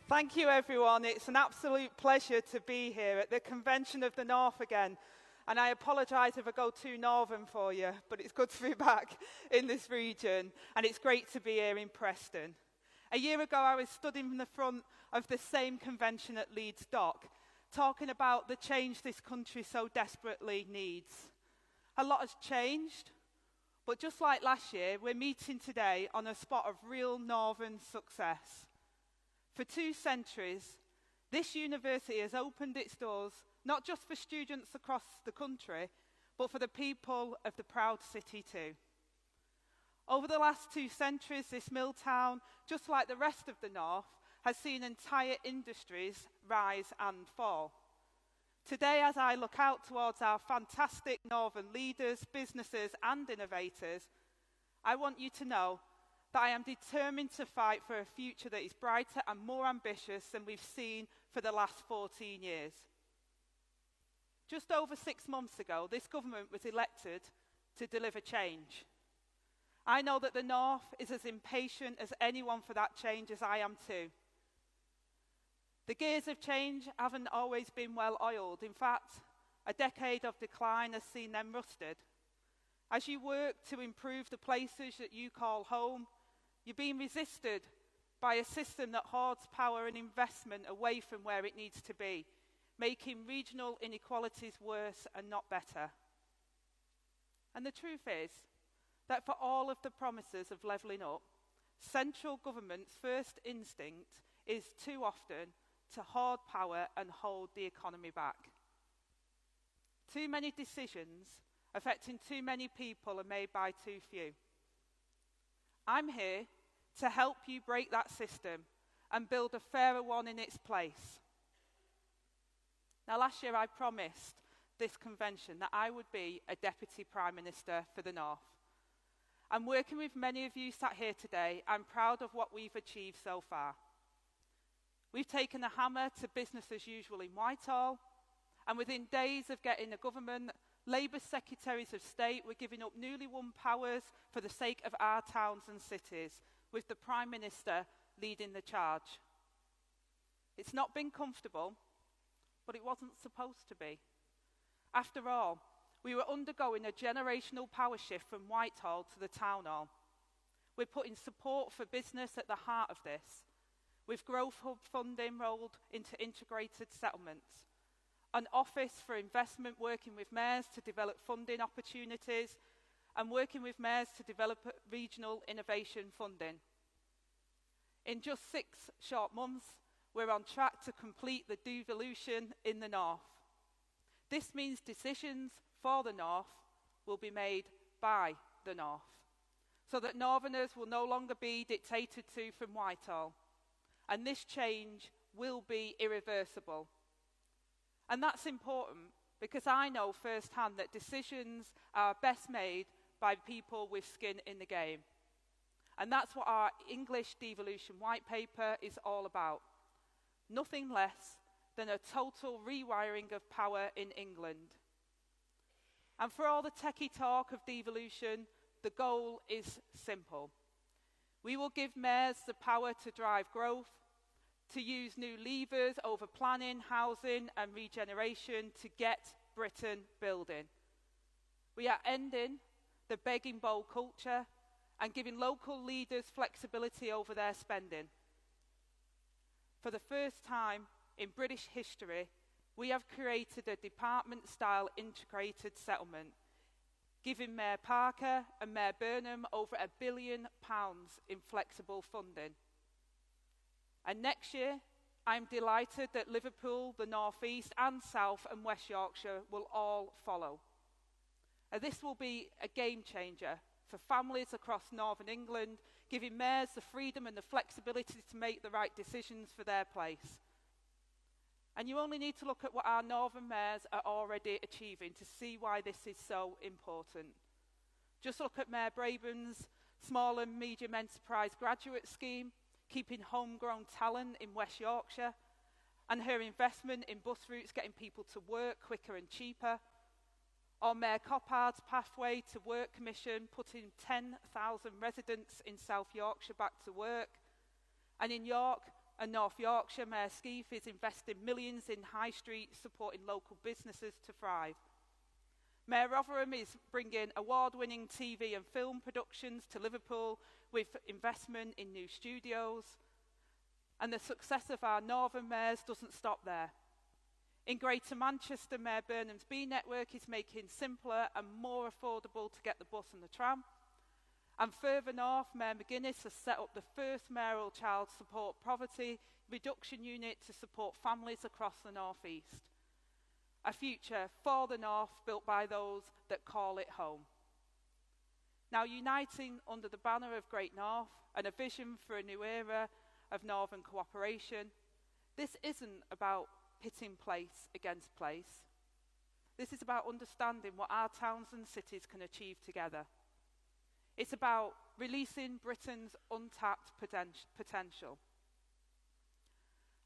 Thank you, everyone. It's an absolute pleasure to be here at the Convention of the North again. And I apologise if I go too northern for you, but it's good to be back in this region. And it's great to be here in Preston. A year ago, I was stood in the front of the same convention at Leeds Dock, talking about the change this country so desperately needs. A lot has changed, but just like last year, we're meeting today on a spot of real northern success. For 2 centuries, this university has opened its doors not just for students across the country, but for the people of the proud city too. Over the last 2 centuries, this mill town, just like the rest of the North, has seen entire industries rise and fall. Today, as I look out towards our fantastic northern leaders, businesses and innovators, I want you to know that I am determined to fight for a future that is brighter and more ambitious than we've seen for the last 14 years. Just over 6 months ago, this government was elected to deliver change. I know that the North is as impatient as anyone for that change as I am too. The gears of change haven't always been well oiled. In fact, a decade of decline has seen them rusted. As you work to improve the places that you call home, you're being resisted by a system that hoards power and investment away from where it needs to be, making regional inequalities worse and not better. And the truth is that for all of the promises of levelling up, central government's first instinct is too often to hoard power and hold the economy back. Too many decisions affecting too many people are made by too few. I'm here to help you break that system and build a fairer one in its place. Now, last year I promised this convention that I would be a Deputy Prime Minister for the North. And working with many of you sat here today, I'm proud of what we've achieved so far. We've taken the hammer to business as usual in Whitehall, and within days of getting a government, Labour Secretaries of State were giving up newly won powers for the sake of our towns and cities, with the Prime Minister leading the charge. It's not been comfortable, but it wasn't supposed to be. After all, we were undergoing a generational power shift from Whitehall to the Town Hall. We're putting support for business at the heart of this, with Growth Hub funding rolled into integrated settlements, an office for investment working with mayors to develop funding opportunities, and working with mayors to develop regional innovation funding. In just 6 short months, we're on track to complete the devolution in the North. This means decisions for the North will be made by the North, so that Northerners will no longer be dictated to from Whitehall. And this change will be irreversible. And that's important because I know firsthand that decisions are best made by people with skin in the game. And that's what our English devolution white paper is all about. Nothing less than a total rewiring of power in England. And for all the techie talk of devolution, the goal is simple. We will give mayors the power to drive growth, to use new levers over planning, housing and regeneration to get Britain building. We are ending the begging bowl culture and giving local leaders flexibility over their spending. For the first time in British history, we have created a department-style integrated settlement, giving Mayor Parker and Mayor Burnham over £1 billion in flexible funding. And next year, I'm delighted that Liverpool, the North East and South and West Yorkshire will all follow. This will be a game changer for families across Northern England, giving mayors the freedom and the flexibility to make the right decisions for their place. And you only need to look at what our Northern mayors are already achieving to see why this is so important. Just look at Mayor Braben's small and medium enterprise graduate scheme, keeping homegrown talent in West Yorkshire, and her investment in bus routes getting people to work quicker and cheaper. Or Mayor Coppard's Pathway to Work Commission, putting 10,000 residents in South Yorkshire back to work. And in York, and North Yorkshire, Mayor Skeeth is investing millions in high streets, supporting local businesses to thrive. Mayor Rotherham is bringing award-winning TV and film productions to Liverpool with investment in new studios. And the success of our northern mayors doesn't stop there. In Greater Manchester, Mayor Burnham's B Network is making simpler and more affordable to get the bus and the tram. And further north, Mayor McGuinness has set up the first mayoral child support poverty reduction unit to support families across the North East. A future for the North built by those that call it home. Now, uniting under the banner of Great North and a vision for a new era of Northern cooperation, this isn't about pitting place against place. This is about understanding what our towns and cities can achieve together. It's about releasing Britain's untapped potential.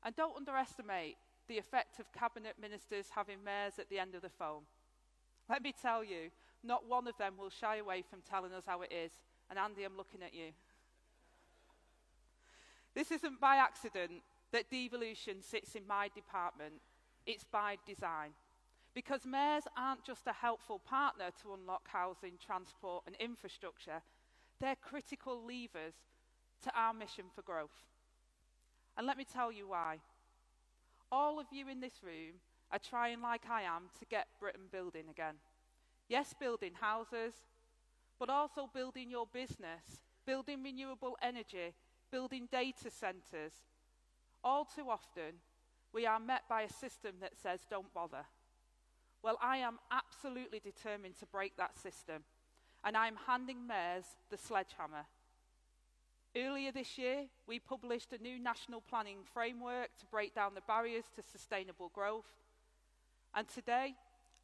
And don't underestimate the effect of cabinet ministers having mayors at the end of the phone. Let me tell you, not one of them will shy away from telling us how it is. And Andy, I'm looking at you. This isn't by accident that devolution sits in my department. It's by design. Because mayors aren't just a helpful partner to unlock housing, transport and infrastructure. They're critical levers to our mission for growth. And let me tell you why. All of you in this room are trying, like I am, to get Britain building again. Yes, building houses, but also building your business, building renewable energy, building data centres. All too often, we are met by a system that says, don't bother. Well, I am absolutely determined to break that system, and I'm handing mayors the sledgehammer. Earlier this year, we published a new national planning framework to break down the barriers to sustainable growth. And today,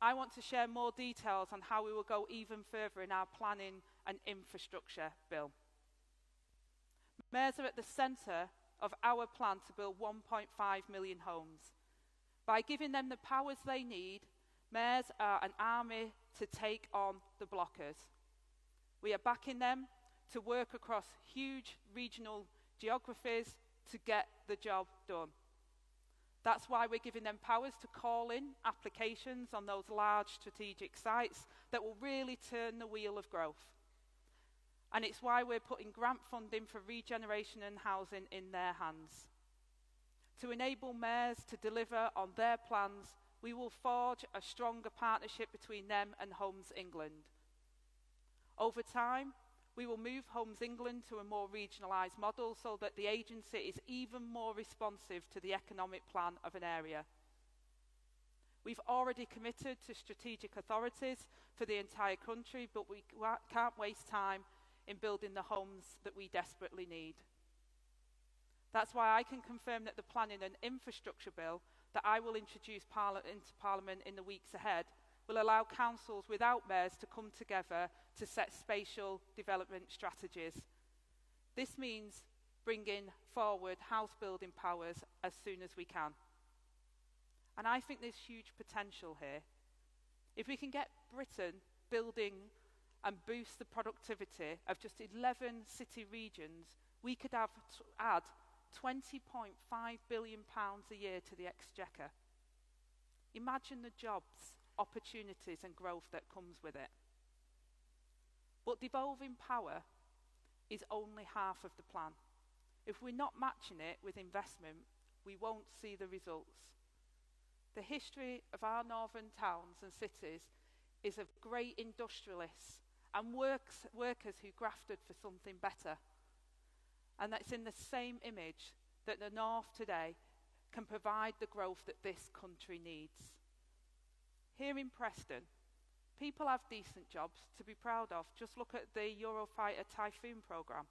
I want to share more details on how we will go even further in our planning and infrastructure bill. Mayors are at the centre of our plan to build 1.5 million homes. By giving them the powers they need, mayors are an army to take on the blockers. We are backing them to work across huge regional geographies to get the job done. That's why we're giving them powers to call in applications on those large strategic sites that will really turn the wheel of growth. And it's why we're putting grant funding for regeneration and housing in their hands. To enable mayors to deliver on their plans, we will forge a stronger partnership between them and Homes England. Over time, we will move Homes England to a more regionalised model so that the agency is even more responsive to the economic plan of an area. We've already committed to strategic authorities for the entire country, but we can't waste time in building the homes that we desperately need. That's why I can confirm that the planning and infrastructure bill that I will introduce into Parliament in the weeks ahead will allow councils without mayors to come together to set spatial development strategies. This means bringing forward house building powers as soon as we can. And I think there's huge potential here. If we can get Britain building and boost the productivity of just 11 city regions, we could add £20.5 billion a year to the exchequer. Imagine the jobs, opportunities and growth that comes with it. But devolving power is only half of the plan. If we're not matching it with investment, we won't see the results. The history of our northern towns and cities is of great industrialists and workers who grafted for something better. And that's in the same image that the North today can provide the growth that this country needs. Here in Preston, people have decent jobs to be proud of. Just look at the Eurofighter Typhoon programme.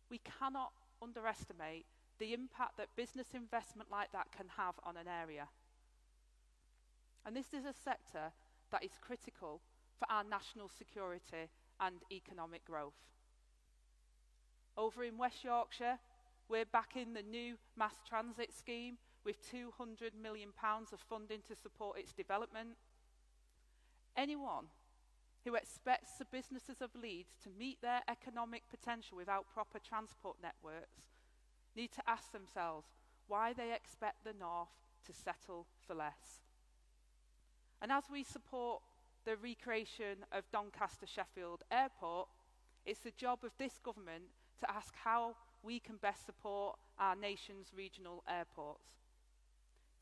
We cannot underestimate the impact that business investment like that can have on an area. And this is a sector that is critical for our national security and economic growth. Over in West Yorkshire, we're backing the new mass transit scheme with £200 million of funding to support its development. Anyone who expects the businesses of Leeds to meet their economic potential without proper transport networks need to ask themselves why they expect the North to settle for less. And as we support the recreation of Doncaster Sheffield Airport, it's the job of this government to ask how we can best support our nation's regional airports.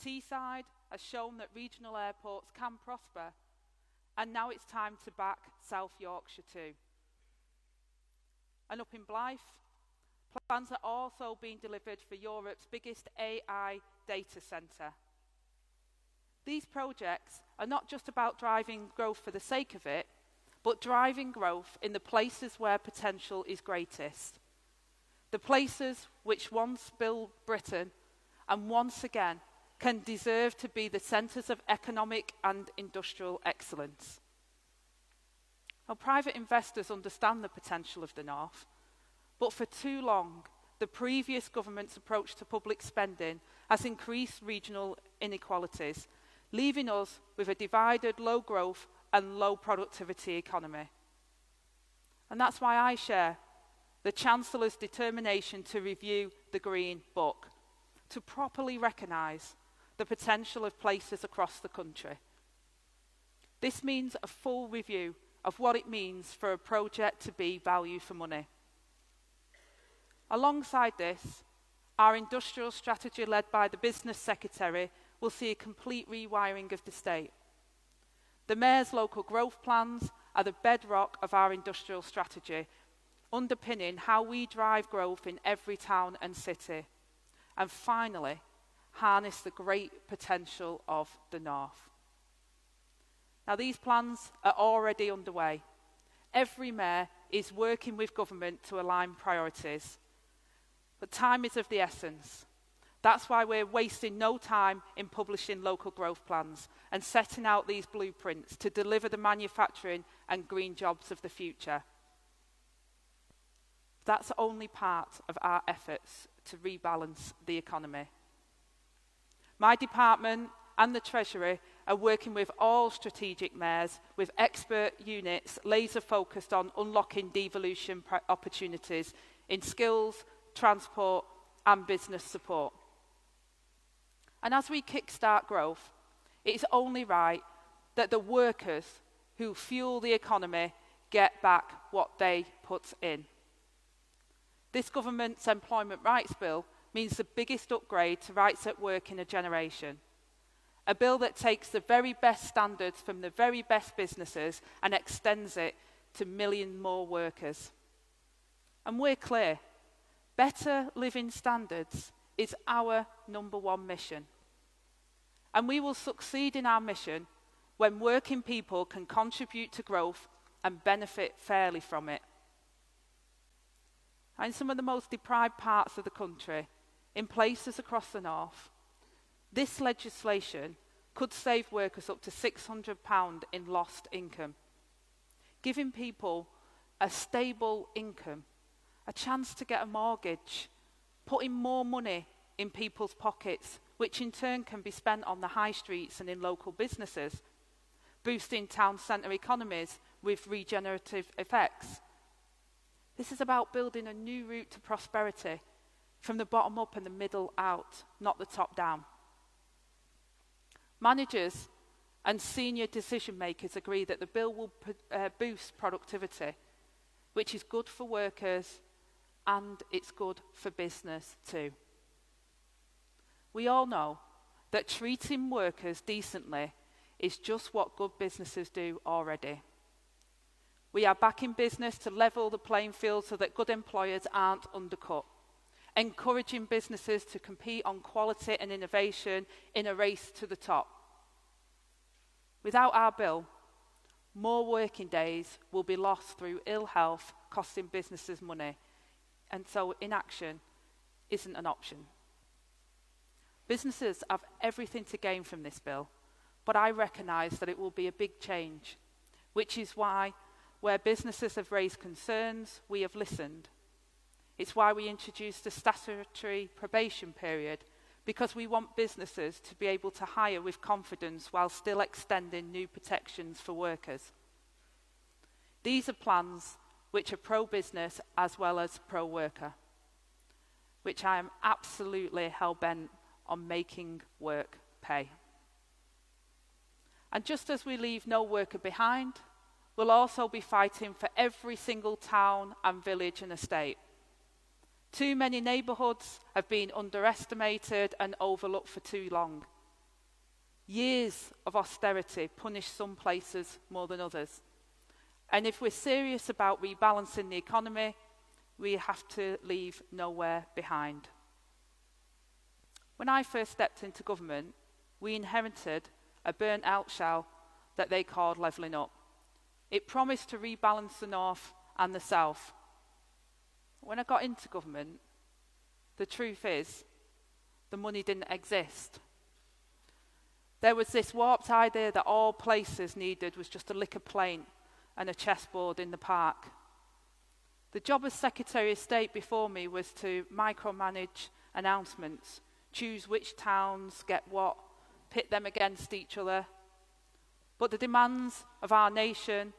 Teesside has shown that regional airports can prosper, and now it's time to back South Yorkshire too. And up in Blyth, plans are also being delivered for Europe's biggest AI data centre. These projects are not just about driving growth for the sake of it, but driving growth in the places where potential is greatest. The places which once built Britain and once again can deserve to be the centres of economic and industrial excellence. Now, private investors understand the potential of the North, but for too long, the previous government's approach to public spending has increased regional inequalities, leaving us with a divided, low growth and low productivity economy. And that's why I share the Chancellor's determination to review the Green Book, to properly recognise the potential of places across the country. This means a full review of what it means for a project to be value for money. Alongside this, our industrial strategy led by the Business Secretary will see a complete rewiring of the state. The Mayor's local growth plans are the bedrock of our industrial strategy, underpinning how we drive growth in every town and city. And finally, harness the great potential of the North. Now, these plans are already underway. Every mayor is working with government to align priorities. But time is of the essence. That's why we're wasting no time in publishing local growth plans and setting out these blueprints to deliver the manufacturing and green jobs of the future. That's only part of our efforts to rebalance the economy. My department and the Treasury are working with all strategic mayors with expert units laser focused on unlocking devolution opportunities in skills, transport and business support. And as we kickstart growth, it is only right that the workers who fuel the economy get back what they put in. This government's Employment Rights Bill means the biggest upgrade to rights at work in a generation. A bill that takes the very best standards from the very best businesses and extends it to millions more workers. And we're clear, better living standards is our number one mission. And we will succeed in our mission when working people can contribute to growth and benefit fairly from it. And in some of the most deprived parts of the country, in places across the North, this legislation could save workers up to £600 in lost income, giving people a stable income, a chance to get a mortgage, putting more money in people's pockets, which in turn can be spent on the high streets and in local businesses, boosting town centre economies with regenerative effects. This is about building a new route to prosperity from the bottom up and the middle out, not the top down. Managers and senior decision makers agree that the bill will boost productivity, which is good for workers and it's good for business too. We all know that treating workers decently is just what good businesses do already. We are back in business to level the playing field so that good employers aren't undercut, encouraging businesses to compete on quality and innovation in a race to the top. Without our bill, more working days will be lost through ill health, costing businesses money, and so inaction isn't an option. Businesses have everything to gain from this bill, but I recognise that it will be a big change, which is why, where businesses have raised concerns, we have listened. It's why we introduced a statutory probation period, because we want businesses to be able to hire with confidence while still extending new protections for workers. These are plans which are pro-business as well as pro-worker. which I am absolutely hell-bent on making work pay. And just as we leave no worker behind, we'll also be fighting for every single town and village and estate. Too many neighbourhoods have been underestimated and overlooked for too long. Years of austerity punish some places more than others. And if we're serious about rebalancing the economy, we have to leave nowhere behind. When I first stepped into government, we inherited a burnt-out shell that they called Levelling Up. It promised to rebalance the north and the south. When I got into government, the truth is, the money didn't exist. There was this warped idea that all places needed was just a liquor plant and a chessboard in the park. The job as Secretary of State before me was to micromanage announcements, choose which towns get what, pit them against each other. But the demands of our nation,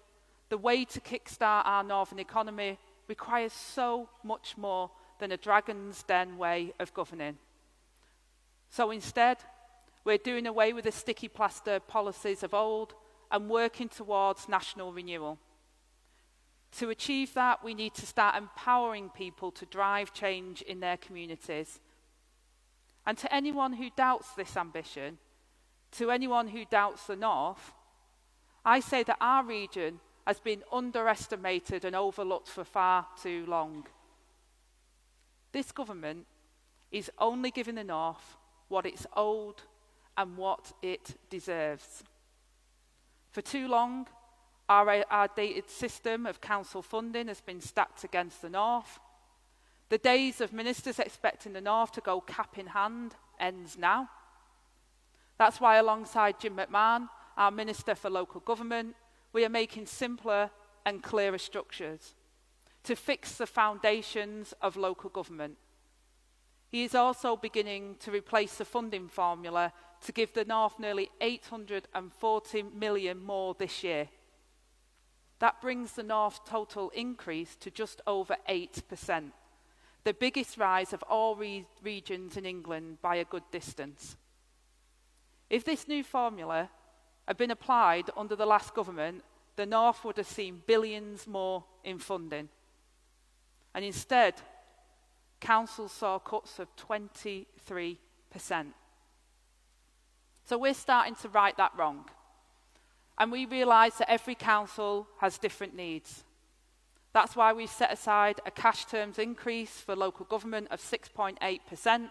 the way to kickstart our northern economy, requires so much more than a dragon's den way of governing. So instead, we're doing away with the sticky plaster policies of old and working towards national renewal. To achieve that, we need to start empowering people to drive change in their communities. And to anyone who doubts this ambition, to anyone who doubts the North, I say that our region has been underestimated and overlooked for far too long. This government is only giving the North what it's owed and what it deserves. For too long, our dated system of council funding has been stacked against the North. The days of ministers expecting the North to go cap in hand ends now. That's why, alongside Jim McMahon, our Minister for Local Government, we are making simpler and clearer structures to fix the foundations of local government. He is also beginning to replace the funding formula to give the North nearly 840 million more this year. That brings the North total increase to just over 8%, the biggest rise of all regions in England by a good distance. If this new formula had been applied under the last government, the North would have seen billions more in funding. And instead, councils saw cuts of 23%. So we're starting to right that wrong. And we realise that every council has different needs. That's why we've set aside a cash terms increase for local government of 6.8%.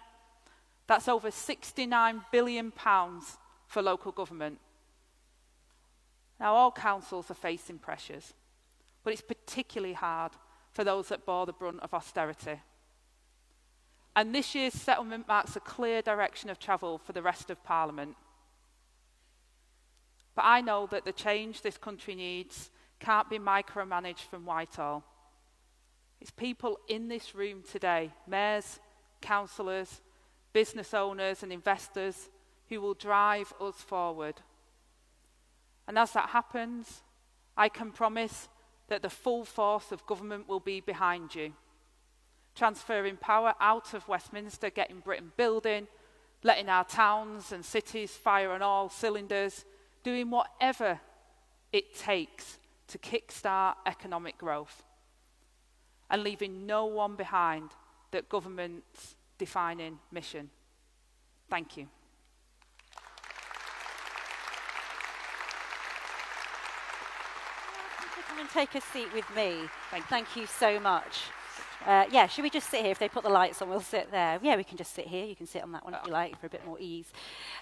That's over £69 billion for local government. Now, all councils are facing pressures, but it's particularly hard for those that bore the brunt of austerity. And this year's settlement marks a clear direction of travel for the rest of Parliament. But I know that the change this country needs can't be micromanaged from Whitehall. It's people in this room today, mayors, councillors, business owners and investors, who will drive us forward. And as that happens, I can promise that the full force of government will be behind you, transferring power out of Westminster, getting Britain building, letting our towns and cities fire on all cylinders, doing whatever it takes to kickstart economic growth, and leaving no one behind that government's defining mission. Thank you. Come and take a seat with me. Thank you so much. Should we just sit here? If they put the lights on, we'll sit there. Yeah, we can just sit here. You can sit on that one if you like, for a bit more ease.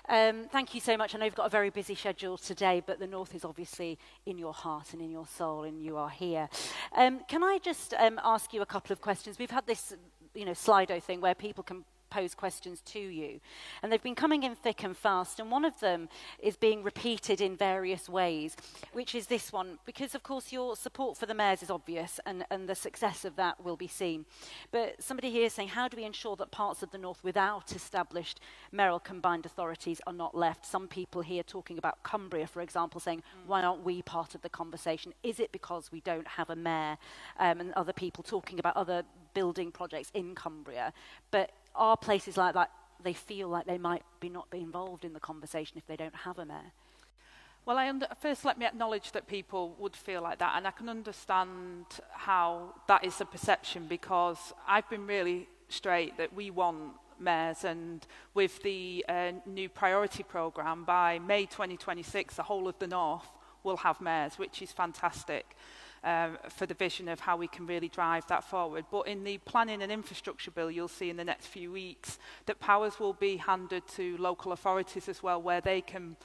Thank you so much. I know you've got a very busy schedule today, but the North is obviously in your heart and in your soul, and you are here. Can I just ask you a couple of questions? We've had this, Slido thing where people can pose questions to you. And they've been coming in thick and fast, and one of them is being repeated in various ways, which is this one, because of course your support for the mayors is obvious, and the success of that will be seen. But somebody here is saying, how do we ensure that parts of the north without established mayoral combined authorities are not left? Some people here talking about Cumbria, for example, saying, why aren't we part of the conversation? Is it because we don't have a mayor? And other people talking about other building projects in Cumbria. But are places like that, they feel like they might not be involved in the conversation if they don't have a mayor? Well, first let me acknowledge that people would feel like that, and I can understand how that is a perception, because I've been really straight that we want mayors, and with the new priority programme, by May 2026, the whole of the north will have mayors, which is fantastic. For the vision of how we can really drive that forward. But in the planning and infrastructure bill, you'll see in the next few weeks that powers will be handed to local authorities as well, where they can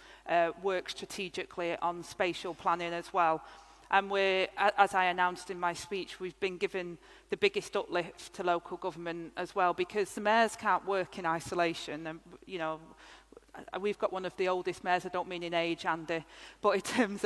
work strategically on spatial planning as well. And we're, as I announced in my speech, we've been given the biggest uplift to local government as well, because the mayors can't work in isolation. And, you know, we've got one of the oldest mayors, I don't mean in age, Andy, but in terms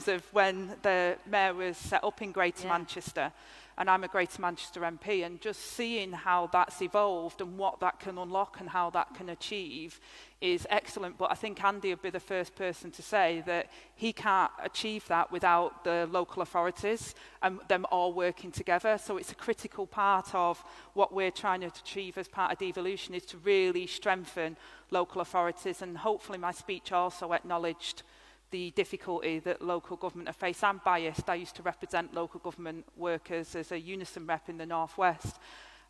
of when the mayor was set up in Greater Manchester, and I'm a Greater Manchester MP, and just seeing how that's evolved and what that can unlock and how that can achieve is excellent. But I think Andy would be the first person to say that he can't achieve that without the local authorities and them all working together. So it's a critical part of what we're trying to achieve as part of Devolution, is to really strengthen local authorities. And hopefully my speech also acknowledged the difficulty that local government are faced. I'm biased. I used to represent local government workers as a Unison rep in the Northwest.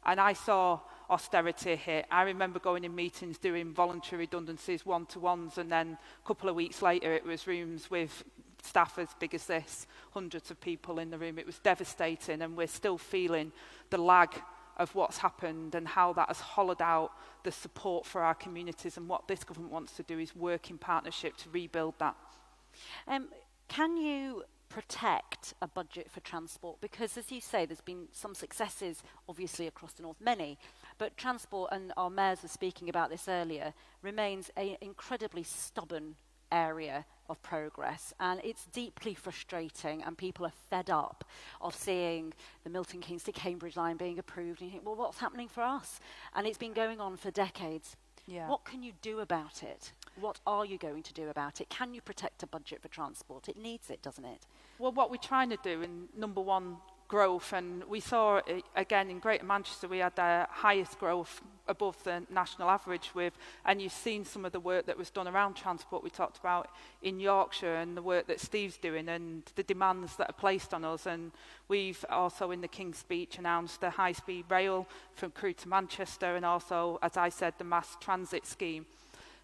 And I saw austerity hit. I remember going in meetings doing voluntary redundancies, one-to-ones, and then a couple of weeks later it was rooms with staff as big as this, hundreds of people in the room. It was devastating, and we're still feeling the lag of what's happened and how that has hollowed out the support for our communities. And what this government wants to do is work in partnership to rebuild that. Can you protect a budget for transport? Because, as you say, there's been some successes, obviously, across the north, many, but transport, and our mayors were speaking about this earlier, remains an incredibly stubborn area of progress, and it's deeply frustrating, and people are fed up of seeing the Milton Keynes to Cambridge line being approved, and you think, well, what's happening for us? And it's been going on for decades. Yeah. What can you do about it? What are you going to do about it? Can you protect a budget for transport? It needs it, doesn't it? Well, what we're trying to do in number one, growth, and we saw again in Greater Manchester we had the highest growth above the national average with, and you've seen some of the work that was done around transport we talked about in Yorkshire, and the work that Steve's doing and the demands that are placed on us. And we've also in the King's speech announced the high-speed rail from Crewe to Manchester, and also, as I said, the mass transit scheme.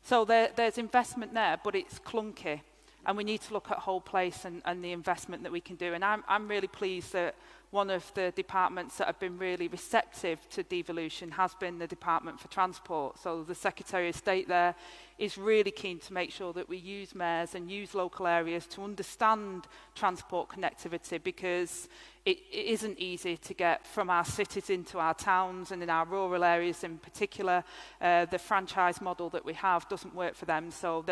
So there's investment there, but it's clunky, and we need to look at whole place and the investment that we can do. And I'm really pleased that one of the departments that have been really receptive to devolution has been the Department for Transport. So the Secretary of State there is really keen to make sure that we use mayors and use local areas to understand transport connectivity, because it isn't easy to get from our cities into our towns, and in our rural areas in particular, the franchise model that we have doesn't work for them. So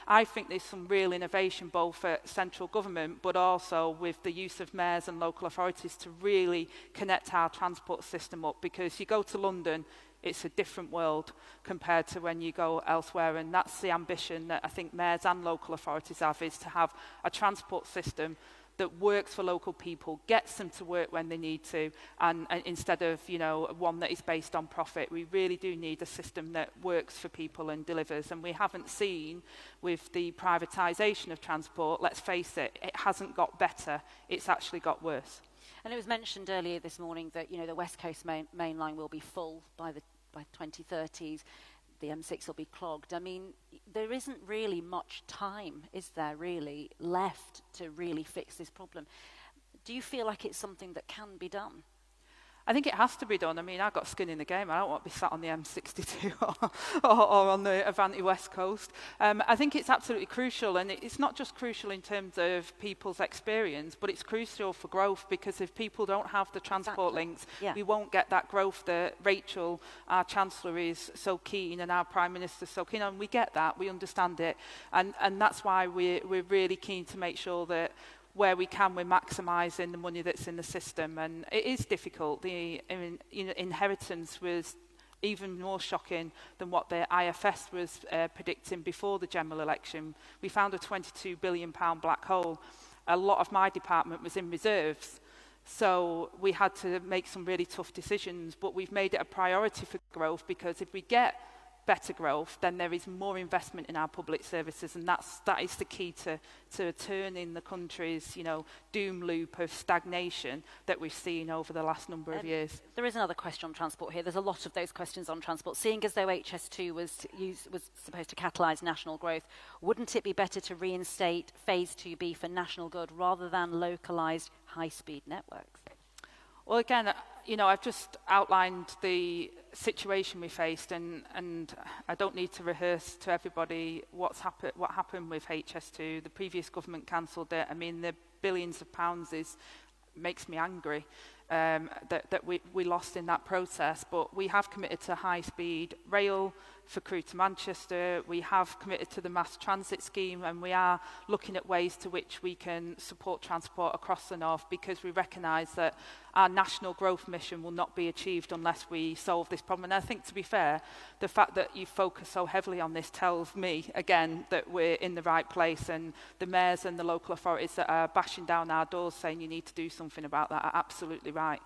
I think there's some real innovation both at central government but also with the use of mayors and local authorities to really connect our transport system up, because you go to London, it's a different world compared to when you go elsewhere, and that's the ambition that I think mayors and local authorities have, is to have a transport system that works for local people, gets them to work when they need to, and instead of, you know, one that is based on profit. We really do need a system that works for people and delivers, and we haven't seen with the privatisation of transport, let's face it, it hasn't got better, it's actually got worse. And it was mentioned earlier this morning that, you know, the West Coast main line will be full by 2030s. The M6 will be clogged. I mean, there isn't really much time, is there really, left to really fix this problem? Do you feel like it's something that can be done? I think it has to be done. I mean, I've got skin in the game. I don't want to be sat on the M62 or on the Avanti West Coast. I think it's absolutely crucial, and it's not just crucial in terms of people's experience, but it's crucial for growth, because if people don't have the transport links, we won't get that growth that Rachel, our Chancellor, is so keen, and our Prime Minister is so keen on. We get that, we understand it, and that's why we're really keen to make sure that where we can, we're maximising the money that's in the system. And it is difficult. The inheritance was even more shocking than what the IFS was predicting before the general election. We found a £22 billion black hole. A lot of my department was in reserves. So we had to make some really tough decisions, but we've made it a priority for growth, because if we get better growth, then there is more investment in our public services, and that is the key to turning the country's doom loop of stagnation that we've seen over the last number of years. There is another question on transport here. There's a lot of those questions on transport. Seeing as though HS2 was supposed to catalyse national growth, wouldn't it be better to reinstate Phase 2B for national good rather than localised high-speed networks? Well, again, I've just outlined the situation we faced, and I don't need to rehearse to everybody what happened with HS2. The previous government cancelled it. I mean, the billions of pounds makes me angry that we lost in that process. But we have committed to high-speed rail for Crewe to Manchester. We have committed to the mass transit scheme, and we are looking at ways to which we can support transport across the north, because we recognise that our national growth mission will not be achieved unless we solve this problem. And I think, to be fair, the fact that you focus so heavily on this tells me, again, that we're in the right place, and the mayors and the local authorities that are bashing down our doors saying you need to do something about that are absolutely right.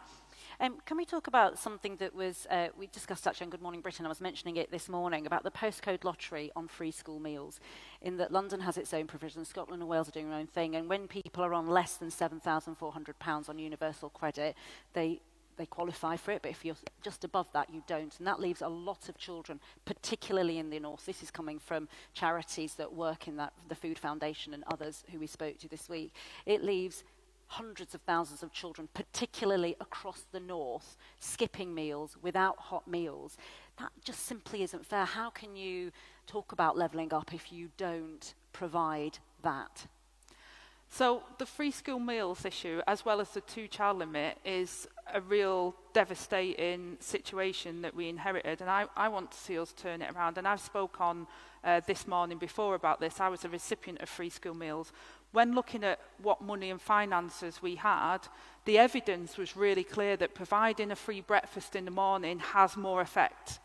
Can we talk about something that was, we discussed actually on Good Morning Britain, I was mentioning it this morning, about the postcode lottery on free school meals, in that London has its own provision, Scotland and Wales are doing their own thing, and when people are on less than £7,400 on universal credit, they qualify for it, but if you're just above that, you don't. And that leaves a lot of children, particularly in the north. This is coming from charities that work in the Food Foundation and others who we spoke to this week. It leaves hundreds of thousands of children, particularly across the north, skipping meals without hot meals. That just simply isn't fair. How can you talk about levelling up if you don't provide that? So the free school meals issue, as well as the 2-child limit, is a real devastating situation that we inherited, and I want to see us turn it around. And I've spoke on this morning before about this. I was a recipient of free school meals. When looking at what money and finances we had, the evidence was really clear that providing a free breakfast in the morning has more effect.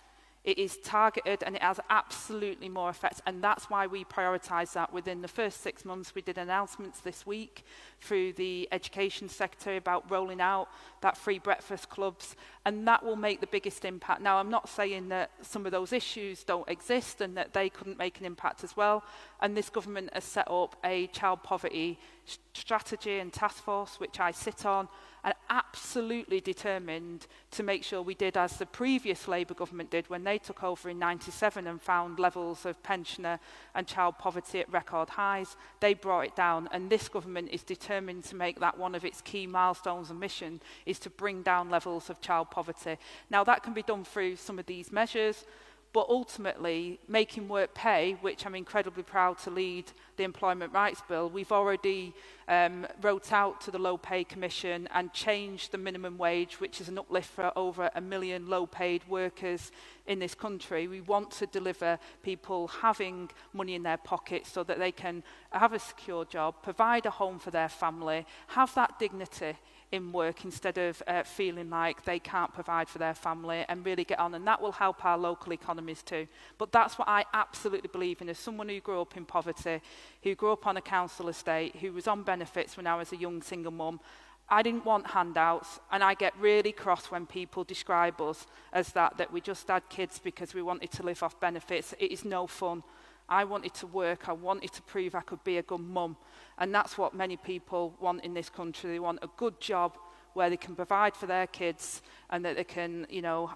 It is targeted and it has absolutely more effect, and that's why we prioritise that. Within the first 6 months, we did announcements this week through the Education Secretary about rolling out that free breakfast clubs, and that will make the biggest impact. Now, I'm not saying that some of those issues don't exist and that they couldn't make an impact as well, and this government has set up a child poverty strategy and task force, which I sit on, and absolutely determined to make sure we did as the previous Labour government did when they took over in '97 and found levels of pensioner and child poverty at record highs. They brought it down, and this government is determined to make that one of its key milestones and mission, is to bring down levels of child poverty. Now, that can be done through some of these measures, but ultimately making work pay, which I'm incredibly proud to lead the Employment Rights Bill. We've already wrote out to the Low Pay Commission and changed the minimum wage, which is an uplift for over 1 million low-paid workers in this country. We want to deliver people having money in their pockets so that they can have a secure job, provide a home for their family, have that dignity in work instead of feeling like they can't provide for their family, and really get on. And that will help our local economies too. But that's what I absolutely believe in. As someone who grew up in poverty, who grew up on a council estate, who was on benefits when I was a young single mum, I didn't want handouts, and I get really cross when people describe us as that we just had kids because we wanted to live off benefits. It is no fun. I wanted to work, I wanted to prove I could be a good mum. And that's what many people want in this country. They want a good job where they can provide for their kids and that they can,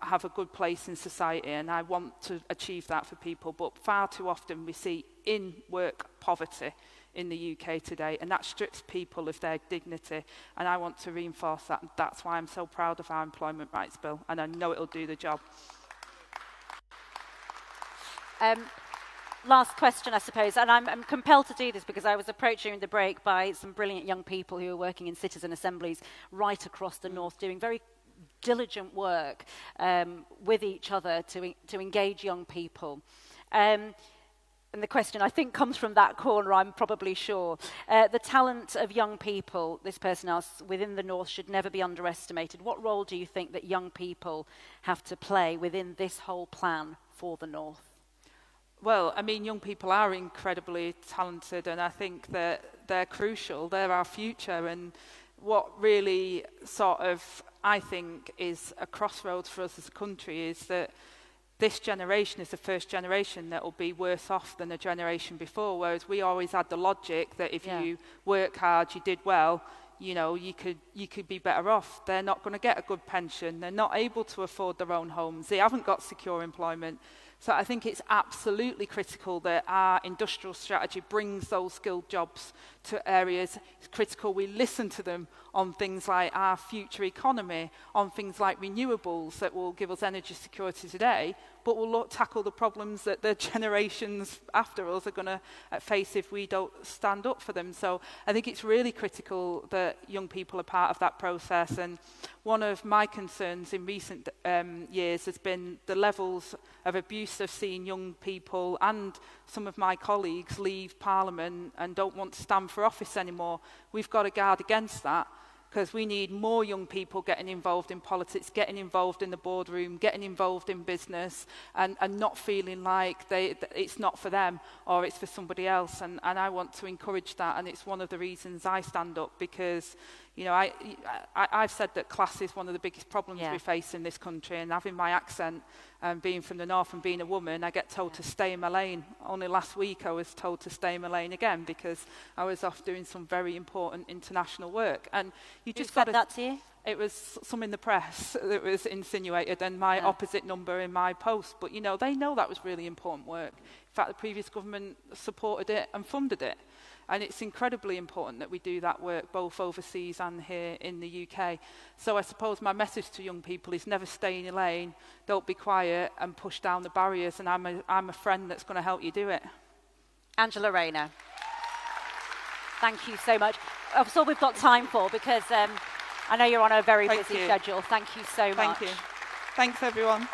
have a good place in society. And I want to achieve that for people. But far too often we see in-work poverty in the UK today, and that strips people of their dignity, and I want to reinforce that, and that's why I'm so proud of our employment rights bill, and I know it'll do the job. Last question, I suppose, and I'm compelled to do this because I was approached during the break by some brilliant young people who are working in citizen assemblies right across the north, doing very diligent work with each other to engage young people. And the question, I think, comes from that corner, I'm probably sure. The talent of young people, this person asks, within the north should never be underestimated. What role do you think that young people have to play within this whole plan for the north? Well, I mean, young people are incredibly talented, and I think that they're crucial. They're our future, and what really sort of, I think, is a crossroads for us as a country is that this generation is the first generation that will be worse off than the generation before, whereas we always had the logic that if you work hard, you did well, you know, you could be better off. They're not going to get a good pension. They're not able to afford their own homes. They haven't got secure employment. So I think it's absolutely critical that our industrial strategy brings those skilled jobs to areas. It's critical we listen to them on things like our future economy, on things like renewables that will give us energy security today, but will tackle the problems that the generations after us are going to face if we don't stand up for them. So I think it's really critical that young people are part of that process. And one of my concerns in recent years has been the levels of abuse I've seen young people and some of my colleagues leave Parliament and don't want to stand for office anymore. We've got to guard against that, because we need more young people getting involved in politics, getting involved in the boardroom, getting involved in business, and not feeling like it's not for them or it's for somebody else. And I want to encourage that, and it's one of the reasons I stand up, because you know, I've said that class is one of the biggest problems we face in this country, and having my accent, being from the north and being a woman, I get told to stay in my lane. Only last week I was told to stay in my lane again because I was off doing some very important international work. And you just got to... that to you? It was some in the press that was insinuated, and my opposite number in my post. But, you know, they know that was really important work. In fact, the previous government supported it and funded it. And it's incredibly important that we do that work both overseas and here in the UK. So I suppose my message to young people is never stay in your lane, don't be quiet, and push down the barriers. And I'm a friend that's going to help you do it. Angela Rayner, thank you so much. That's all we've got time for, because I know you're on a very busy schedule. Thank you so much. Thank you. Thanks, everyone.